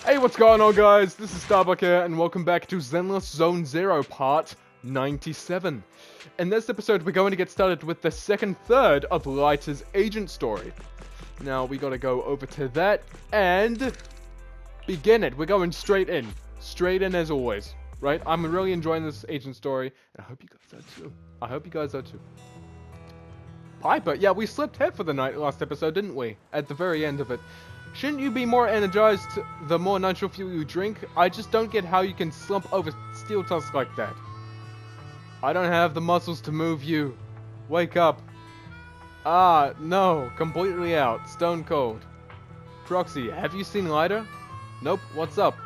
Hey, what's going on, guys? This is Starbuck here, and welcome back to Zenless Zone Zero Part 97. In this episode, we're going to get started with the second third of Lighter's agent story. Now, we gotta go over to that and begin it. We're going straight in as always, right? I'm really enjoying this agent story, and I hope you guys are too. Piper, yeah, we slept head for the night last episode, didn't we? At the very end of it. Shouldn't you be more energized the more natural fuel you drink? I just don't get how you can slump over steel tusks like that. I don't have the muscles to move you. Wake up. Ah, no, completely out, stone cold. Proxy, have you seen Lighter? Nope, what's up?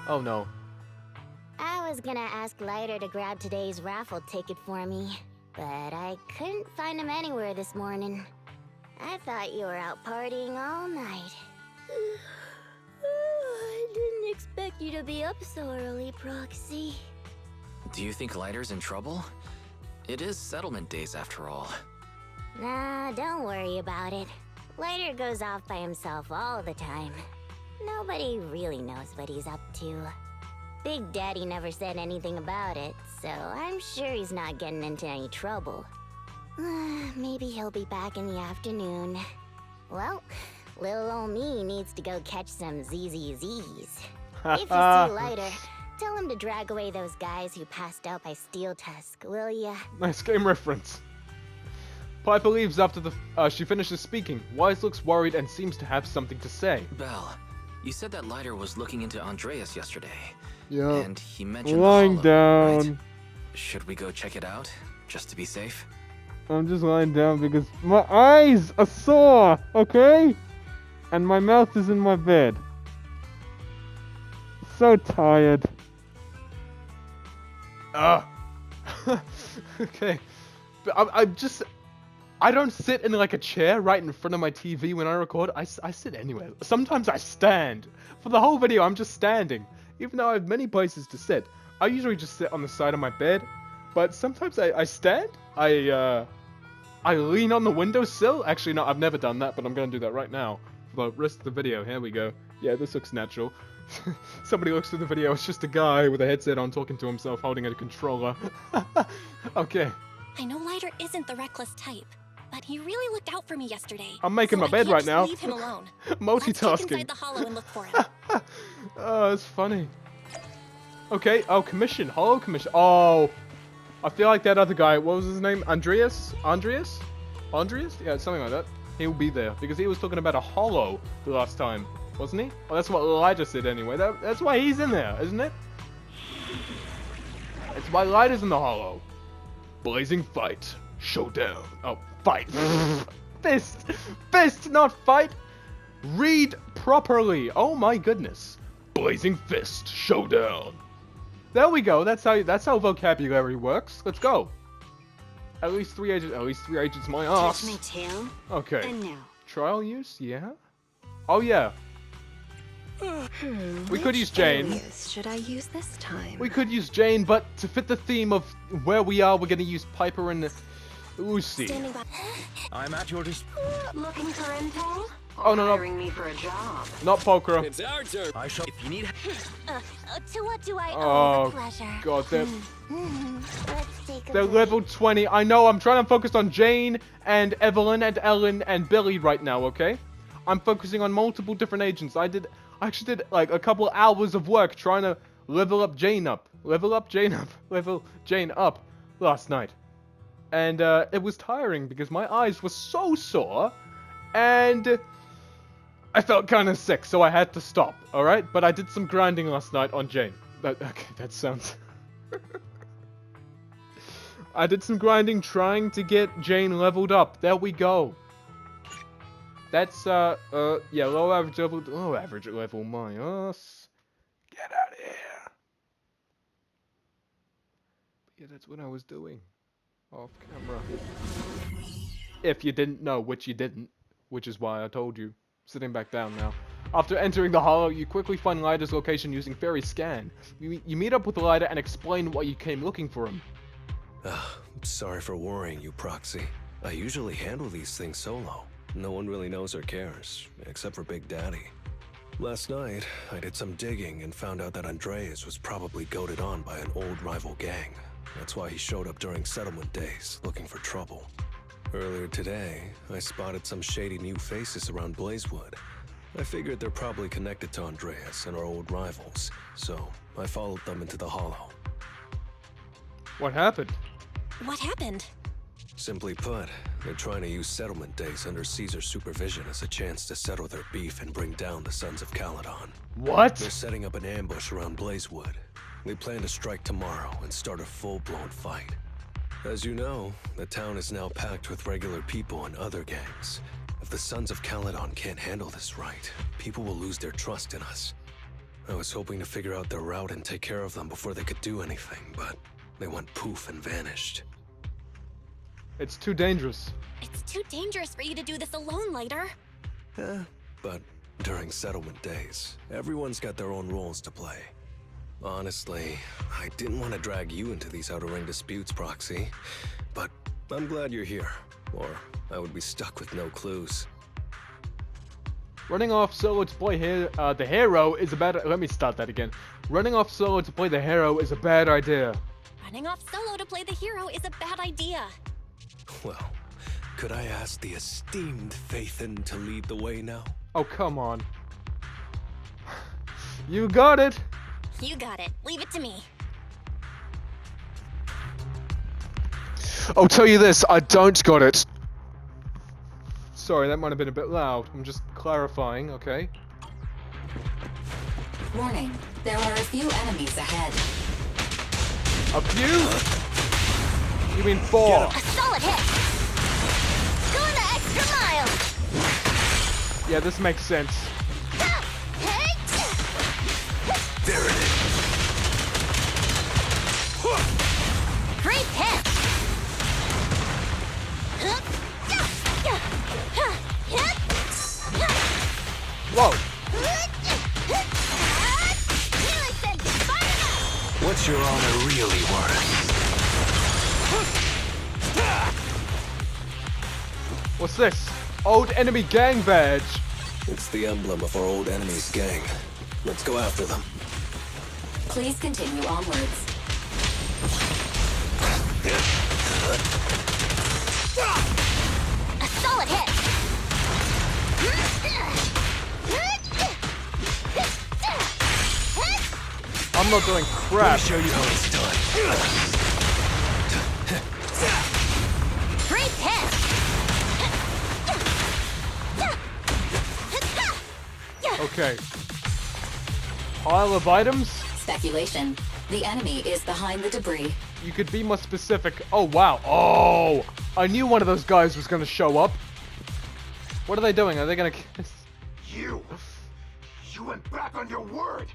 Oh no. I was gonna ask Lighter to grab today's raffle ticket for me, but I couldn't find him anywhere this morning. I thought you were out partying all night. I didn't expect you to be up so early, Proxy. Do you think Lighter's in trouble? It is settlement days after all. Nah, don't worry about it. Lighter goes off by himself all the time. Nobody really knows what he's up to. Big Daddy never said anything about it, so I'm sure he's not getting into any trouble. Maybe he'll be back in the afternoon. Well, little ol' me needs to go catch some ZZZs. If you see Lighter, tell him to drag away those guys who passed out by Steel Tusk, will ya? Nice game reference. Piper leaves after she finishes speaking. Wise looks worried and seems to have something to say. Belle, you said that Lighter was looking into Andreas yesterday. Yeah. And he mentioned Lying the hollow, down. right? Should we go check it out, just to be safe? I'm just lying down because my eyes are sore, okay? And my mouth is in my bed. So tired. Okay. But I don't sit in like a chair right in front of my TV when I record. I sit anywhere. Sometimes I stand. For the whole video, I'm just standing. Even though I have many places to sit. I usually just sit on the side of my bed. But sometimes I stand. I lean on the windowsill. Actually, no, I've never done that, but I'm going to do that right now. For the rest of the video. Here we go. Yeah, this looks natural. Somebody looks through the video. It's just a guy with a headset on talking to himself holding a controller. Okay. I know Lighter isn't the reckless type, but he really looked out for me yesterday. I'm making so my bed I can't right now. Leave him alone. Multitasking. Let's check inside the hollow and look for him. Oh, that's funny. Okay. Oh, commission. Hollow commission. Oh. I feel like that other guy, what was his name? Andreas? Andreas? Yeah, something like that. He'll be there, because he was talking about a hollow the last time, wasn't he? Oh, that's what Elijah said anyway. That's why he's in there, isn't it? That's why Lighter's in the hollow. Blazing fight. Showdown. Oh, fight. Fist. Fist, not fight. Read properly. Oh my goodness. Blazing fist. Showdown. There we go. That's how vocabulary works. Let's go. At least three agents. My ass. Touch my tail. Okay. And now. Trial use? Yeah. Oh yeah. We could use Jane. Alias should I use this time? We could use Jane, but to fit the theme of where we are, we're gonna use Piper and Lucy. Standing by. I'm at your Looking for info? Oh no, Hiring me for a job. not poker. It's our turn. I shall. If you need. To what do I Oh, owe the pleasure? God, they're Let's take a they're look. level 20. I know. I'm trying to focus on Jane and Evelyn and Ellen and Billy right now. Okay. I'm focusing on multiple different agents. I actually did like a couple hours of work trying to level Jane up last night. And it was tiring because my eyes were so sore and I felt kind of sick, so I had to stop, alright? But I did some grinding last night on Jane. Okay, that sounds... I did some grinding trying to get Jane leveled up. There we go. That's, yeah, low average level, my ass. Get out of here. Yeah, that's what I was doing. Off camera. If you didn't know, which you didn't, which is why I told you. Sitting back down now. After entering the hollow, you quickly find Lighter's location using Fairy Scan. You meet up with Lighter and explain why you came looking for him. Sorry for worrying you, Proxy. I usually handle these things solo. No one really knows or cares, except for Big Daddy. Last night, I did some digging and found out that Andreas was probably goaded on by an old rival gang. That's why he showed up during settlement days, looking for trouble. Earlier today, I spotted some shady new faces around Blazewood. I figured they're probably connected to Andreas and our old rivals, so I followed them into the Hollow. What happened? What happened? Simply put, they're trying to use settlement days under Caesar's supervision as a chance to settle their beef and bring down the Sons of Calydon. What? They're setting up an ambush around Blazewood. They plan to strike tomorrow and start a full-blown fight. As you know, the town is now packed with regular people and other gangs. If the Sons of Calydon can't handle this right, people will lose their trust in us. I was hoping to figure out their route and take care of them before they could do anything, but they went poof and vanished. It's too dangerous. It's too dangerous for you to do this alone, Lighter. But during settlement days, everyone's got their own roles to play. Honestly, I didn't want to drag you into these outer ring disputes, Proxy, but I'm glad you're here, or I would be stuck with no clues. Running off solo to play the hero is a bad... Let me start that again. Running off solo to play the hero is a bad idea. Running off solo to play the hero is a bad idea. Well, could I ask the esteemed Phaethon to lead the way now? Oh, come on. You got it! You got it. Leave it to me. I'll tell you this, I don't got it. Sorry, that might have been a bit loud. I'm just clarifying, okay? Warning, there are a few enemies ahead. A few? You mean 4? A solid hit! Going the extra mile! Yeah, this makes sense. There it is! Great hit! Whoa! What's your honor really worth? What's this? Old enemy gang badge. It's the emblem of our old enemy's gang. Let's go after them. Please continue onwards. A solid hit! I'm not doing crap. Let me show you how it's done. Great hit! Okay. Pile of items? Speculation. The enemy is behind the debris. You could be more specific. Oh, wow. Oh! I knew one of those guys was going to show up. What are they doing? Are they going to kiss? You went back on your word.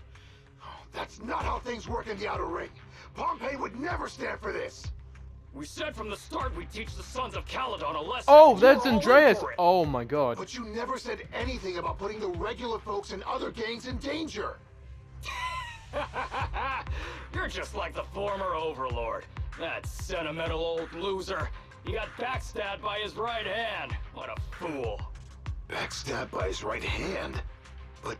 That's not how things work in the Outer Ring. Pompey would never stand for this. We said from the start we'd teach the Sons of Calydon a lesson. Oh, You that's were all in Andreas. for it. Oh my god. But you never said anything about putting the regular folks and other gangs in danger. You're just like the former Overlord. That sentimental old loser. He got backstabbed by his right hand. What a fool. Backstabbed by his right hand? But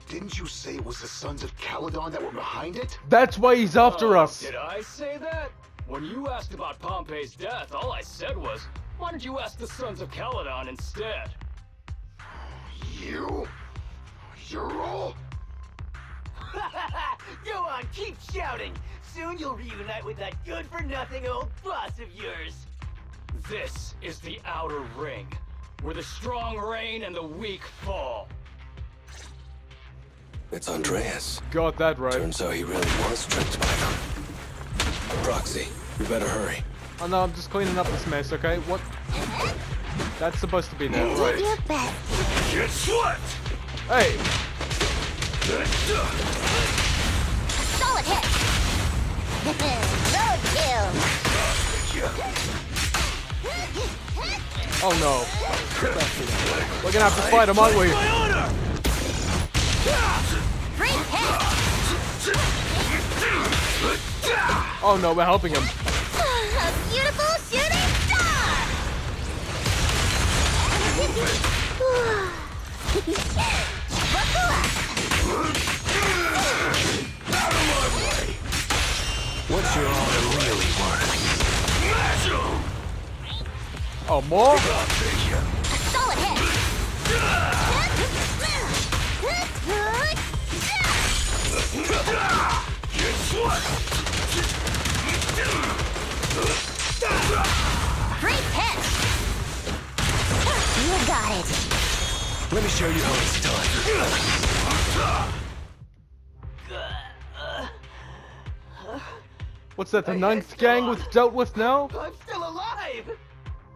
didn't you say it was the Sons of Calydon that were behind it? That's why he's after Oh, us. Did I say that? When you asked about Pompey's death, all I said was, why don't you ask the Sons of Calydon instead? You? You're all... Go on, keep shouting. Soon you'll reunite with that good-for-nothing old boss of yours. This is the Outer Ring, where the strong reign and the weak fall. It's Andreas. Got that right. Turns out he really was tricked by them. Proxy, we better hurry. Oh no, I'm just cleaning up this mess, okay? What? That's supposed to be there, right? Your best. Get swept! Hey! Solid hit! Roadkill! Oh no. We're gonna have to fight him, aren't we? Great hit! Oh no, we're helping him. A beautiful shooting star! Buckle up! What's your honor really worth? Oh, more? A solid hit. Great hit. You got it. Let me show you how it's done. What's that, the ninth gang was dealt with now? I'm still alive!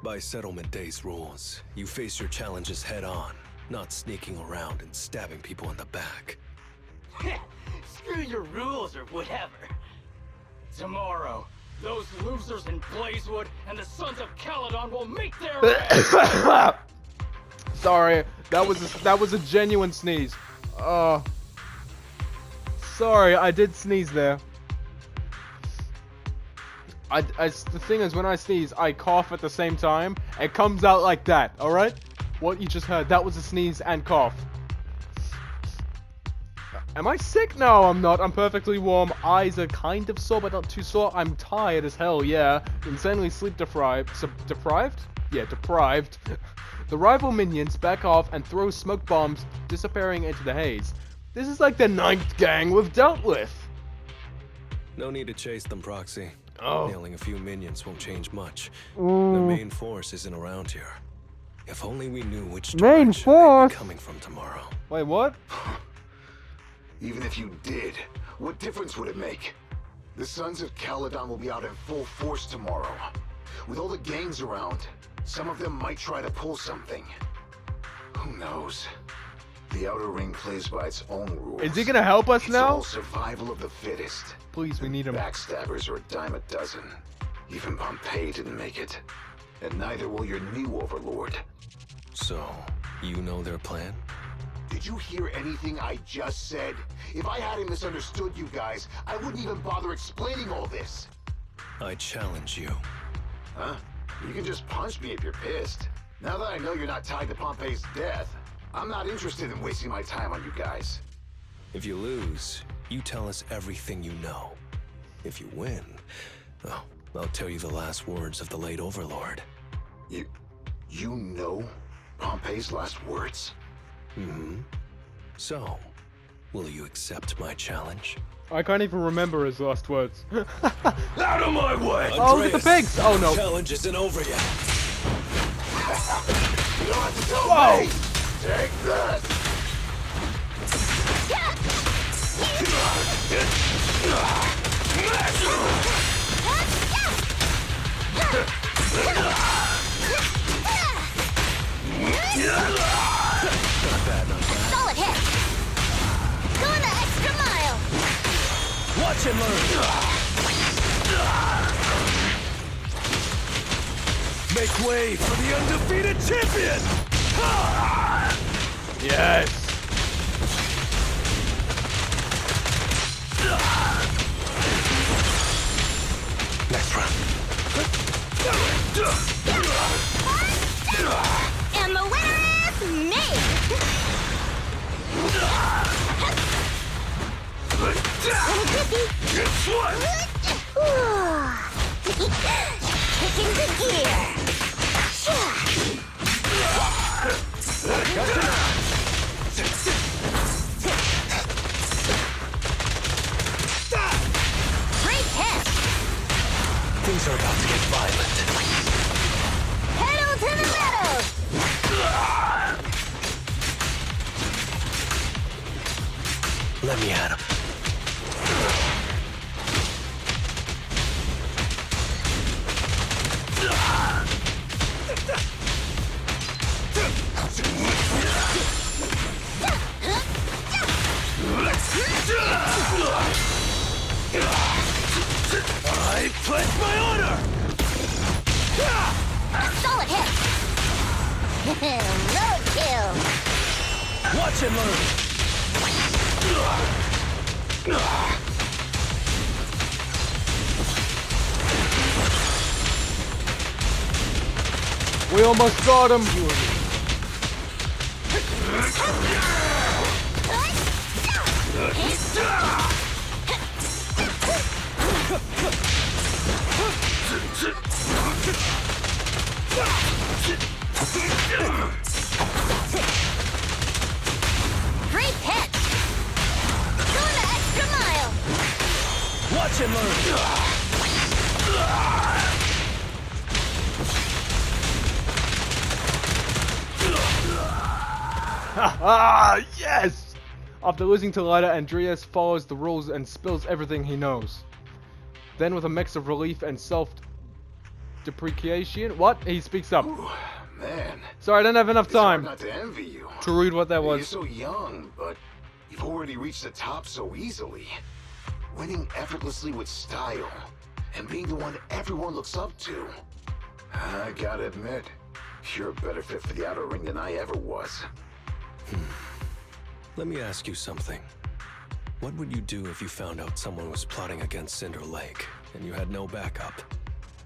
By Settlement Day's rules, you face your challenges head on, not sneaking around and stabbing people in the back. Screw your rules or whatever. Tomorrow, those losers in Blazewood and the Sons of Calydon will meet their end! Sorry, that was a genuine sneeze. Sorry, I did sneeze there. The thing is, when I sneeze, I cough at the same time. It comes out like that, alright? What you just heard, that was a sneeze and cough. Am I sick? No, I'm not. I'm perfectly warm. Eyes are kind of sore, but not too sore. I'm tired as hell, yeah. Insanely sleep deprived. Deprived? Yeah, deprived. The rival minions back off and throw smoke bombs, disappearing into the haze. This is like the 9th gang we've dealt with. No need to chase them, Proxy. Oh. Nailing a few minions won't change much. The main force isn't around here. If only we knew which direction they'd be coming from tomorrow. Wait, what? Even if you did, what difference would it make? The Sons of Calydon will be out in full force tomorrow. With all the gangs around, some of them might try to pull something. Who knows? The Outer Ring plays by its own rules. Is he gonna help us It's now? all survival of the fittest. Please, we need him. Backstabbers are a dime a dozen. Even Pompeii didn't make it. And neither will your new overlord. So, you know their plan? Did you hear anything I just said? If I hadn't misunderstood you guys, I wouldn't even bother explaining all this. I challenge you. Huh? You can just punch me if you're pissed. Now that I know you're not tied to Pompeii's death, I'm not interested in wasting my time on you guys. If you lose, you tell us everything you know. If you win, oh, I'll tell you the last words of the late Overlord. You know Pompeii's last words? Mm-hmm. So, will you accept my challenge? I can't even remember his last words. Out of my way! Oh, look at the pigs! Oh no. The challenge isn't over yet. You don't have to tell Whoa. me! Take this! Solid hit. Going the extra mile. Watch and learn! Make way for the undefeated champion! Yes. Next round. And the winner is me. Kicking the gear. Great hit. Things are about to get violent. Pedal to the metal. Let me at him. I pledge my honor! Solid hit. Roadkill. Watch and learn! We almost got him. Ah, yes! After losing to Lyda, Andreas follows the rules and spills everything he knows. Then with a mix of relief and self-depreciation... What? He speaks up. Ooh, man. Sorry, I don't have enough It's hard time not to envy you. to read what that You're was. so young, but you've already reached the top so easily. Winning effortlessly with style, and being the one everyone looks up to. I gotta admit, you're a better fit for the outer ring than I ever was. Let me ask you something. What would you do if you found out someone was plotting against Cinder Lake, and you had no backup?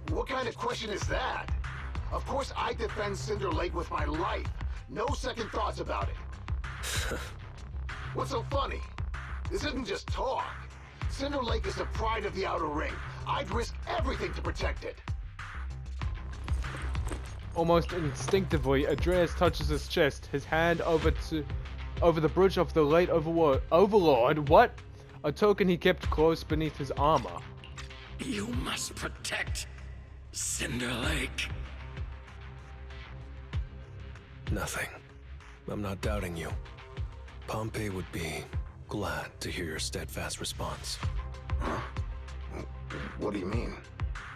What kind of question is that? Of course I defend Cinder Lake with my life. No second thoughts about it. What's so funny? This isn't just talk. Cinder Lake is the pride of the outer ring. I'd risk everything to protect it. Almost instinctively, Andreas touches his chest, his hand over the bridge of the late Overlord. What? A token he kept close beneath his armor. You must protect Cinder Lake. Nothing. I'm not doubting you. Pompey would be glad to hear your steadfast response. Huh? What do you mean?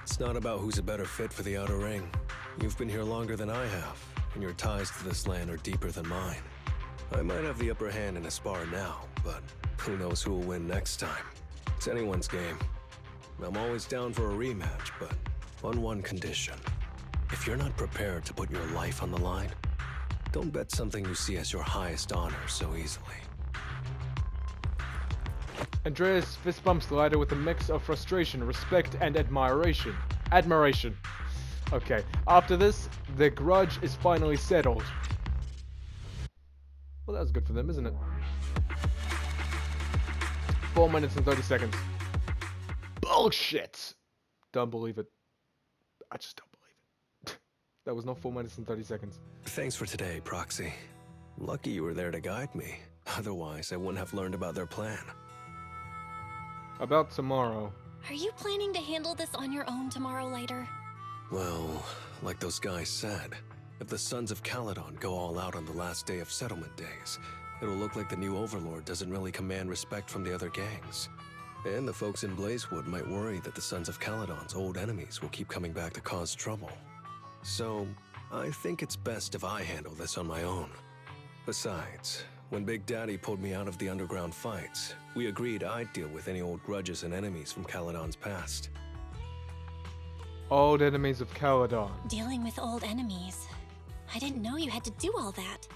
It's not about who's a better fit for the outer ring. You've been here longer than I have, and your ties to this land are deeper than mine. I might have the upper hand in a spar now, but who knows who will win next time. It's anyone's game. I'm always down for a rematch, but on one condition. If you're not prepared to put your life on the line, don't bet something you see as your highest honor so easily. Andreas fist bumps Lyda with a mix of frustration, respect, and admiration. Okay, after this, the grudge is finally settled. Well, that was good for them, isn't it? 4 minutes and 30 seconds. Bullshit! Don't believe it. I just don't believe it. That was not 4 minutes and 30 seconds. Thanks for today, Proxy. Lucky you were there to guide me. Otherwise, I wouldn't have learned about their plan. About tomorrow. Are you planning to handle this on your own tomorrow later? Well, like those guys said, if the Sons of Calydon go all out on the last day of settlement days, it'll look like the new Overlord doesn't really command respect from the other gangs. And the folks in Blazewood might worry that the Sons of Calydon's old enemies will keep coming back to cause trouble. So, I think it's best if I handle this on my own. Besides, when Big Daddy pulled me out of the underground fights, we agreed I'd deal with any old grudges and enemies from Calydon's past. Old enemies of Calydon. Dealing with old enemies. I didn't know you had to do all that.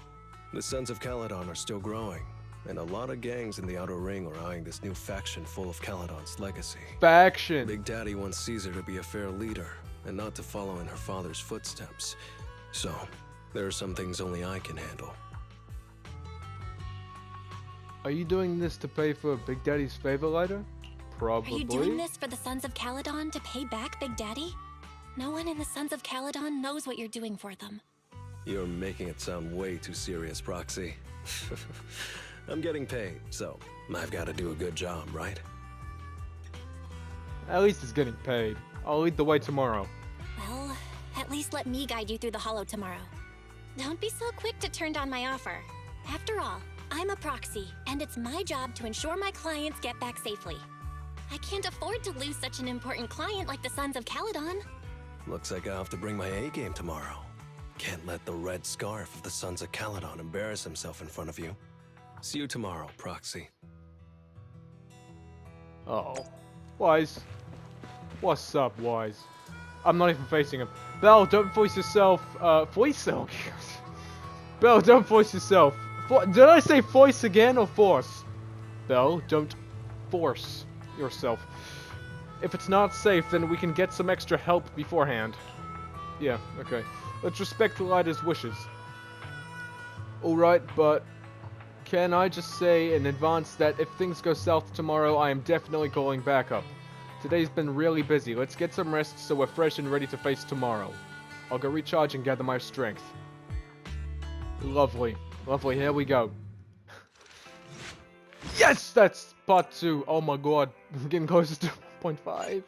The Sons of Calydon are still growing, and a lot of gangs in the Outer Ring are eyeing this new faction full of Calydon's legacy. Faction! Big Daddy wants Caesar to be a fair leader, and not to follow in her father's footsteps. So, there are some things only I can handle. Are you doing this to pay for Big Daddy's favor later? Probably. Are you doing this for the Sons of Calydon to pay back Big Daddy? No one in the Sons of Calydon knows what you're doing for them. You're making it sound way too serious, Proxy. I'm getting paid, so I've got to do a good job, right? At least he's getting paid. I'll lead the way tomorrow. Well, at least let me guide you through the hollow tomorrow. Don't be so quick to turn down my offer. After all, I'm a proxy, and it's my job to ensure my clients get back safely. I can't afford to lose such an important client like the Sons of Calydon. Looks like I'll have to bring my A-game tomorrow. Can't let the red scarf of the Sons of Calydon embarrass himself in front of you. See you tomorrow, Proxy. Oh. Wise. What's up, Wise? I'm not even facing him. Belle, don't voice yourself. Voice? Oh, Belle, don't voice yourself. Did I say voice again or force? Belle, don't force yourself. If it's not safe, then we can get some extra help beforehand. Yeah, okay. Let's respect Lyda's wishes. Alright, but can I just say in advance that if things go south tomorrow, I am definitely calling backup. Today's been really busy. Let's get some rest so we're fresh and ready to face tomorrow. I'll go recharge and gather my strength. Lovely. Lovely, here we go. Yes! That's part 2. Oh my god. I'm getting closer to 12.5.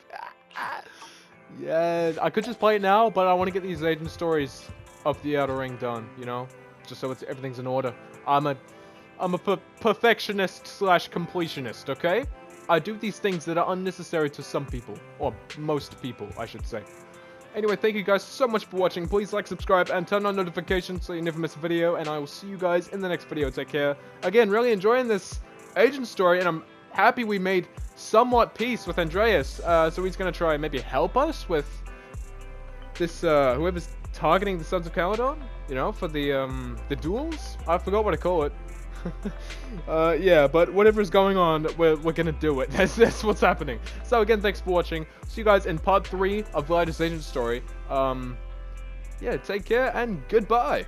Yeah, I could just play it now, but I want to get these agent stories of the Outer Ring done, you know? Just so everything's in order. I'm a perfectionist slash completionist, okay? I do these things that are unnecessary to some people. Or most people, I should say. Anyway, thank you guys so much for watching. Please like, subscribe, and turn on notifications so you never miss a video. And I will see you guys in the next video. Take care. Again, really enjoying this agent story, and I'm happy we made somewhat peace with Andreas. So he's going to try and maybe help us with this, whoever's targeting the Sons of Calydon, you know, for the duels. I forgot what to call it. Yeah, but whatever's going on, we're gonna do it. That's what's happening. So again, thanks for watching. See you guys in part 3 of Lighter's Agent Story. Yeah, take care and goodbye.